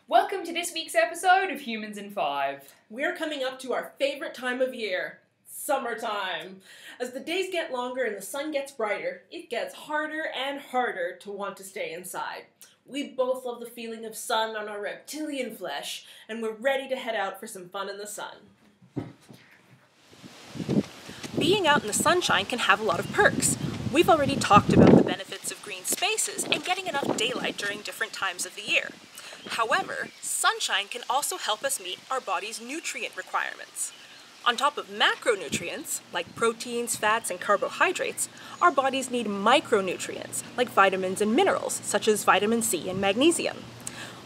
Welcome to this week's episode of Humans in 5. We're coming up to our favorite time of year, summertime. As the days get longer and the sun gets brighter, it gets harder and harder to want to stay inside. We both love the feeling of sun on our reptilian flesh, and we're ready to head out for some fun in the sun. Being out in the sunshine can have a lot of perks. We've already talked about the benefits of green spaces and getting enough daylight during different times of the year. However, sunshine can also help us meet our body's nutrient requirements. On top of macronutrients, like proteins, fats, and carbohydrates, our bodies need micronutrients, like vitamins and minerals, such as vitamin C and magnesium.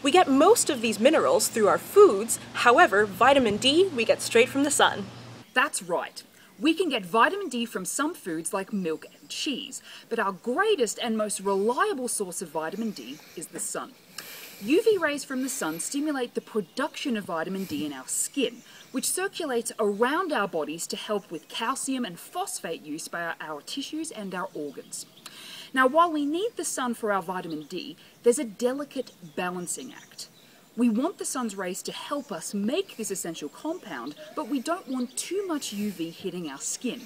We get most of these minerals through our foods, however, vitamin D we get straight from the sun. That's right. We can get vitamin D from some foods like milk and cheese, but our greatest and most reliable source of vitamin D is the sun. UV rays from the sun stimulate the production of vitamin D in our skin, which circulates around our bodies to help with calcium and phosphate use by our tissues and our organs. Now, while we need the sun for our vitamin D, there's a delicate balancing act. We want the sun's rays to help us make this essential compound, but we don't want too much UV hitting our skin.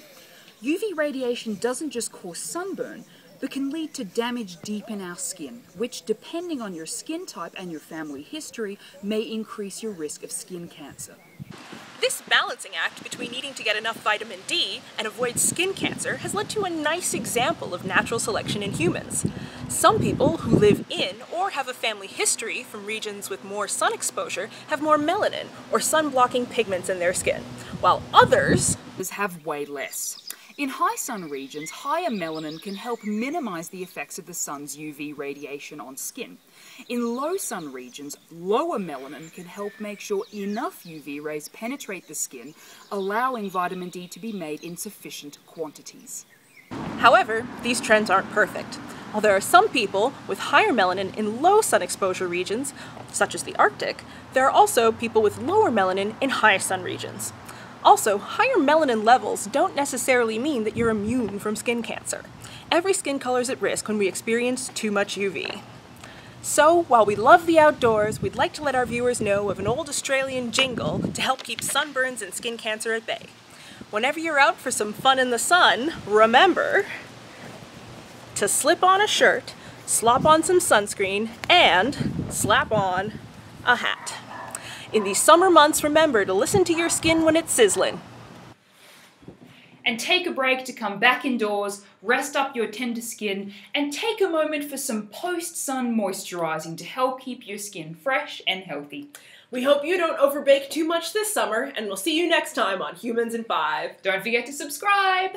UV radiation doesn't just cause sunburn, but can lead to damage deep in our skin, which, depending on your skin type and your family history, may increase your risk of skin cancer. This balancing act between needing to get enough vitamin D and avoid skin cancer has led to a nice example of natural selection in humans. Some people who live in or have a family history from regions with more sun exposure have more melanin or sun-blocking pigments in their skin, while others have way less. In high sun regions, higher melanin can help minimize the effects of the sun's UV radiation on skin. In low sun regions, lower melanin can help make sure enough UV rays penetrate the skin, allowing vitamin D to be made in sufficient quantities. However, these trends aren't perfect. While there are some people with higher melanin in low sun exposure regions, such as the Arctic, there are also people with lower melanin in high sun regions. Also, higher melanin levels don't necessarily mean that you're immune from skin cancer. Every skin color is at risk when we experience too much UV. So, while we love the outdoors, we'd like to let our viewers know of an old Australian jingle to help keep sunburns and skin cancer at bay. Whenever you're out for some fun in the sun, remember to slip on a shirt, slop on some sunscreen, and slap on a hat. In these summer months, remember to listen to your skin when it's sizzling. And take a break to come back indoors, rest up your tender skin, and take a moment for some post-sun moisturizing to help keep your skin fresh and healthy. We hope you don't overbake too much this summer, and we'll see you next time on Humans in 5. Don't forget to subscribe!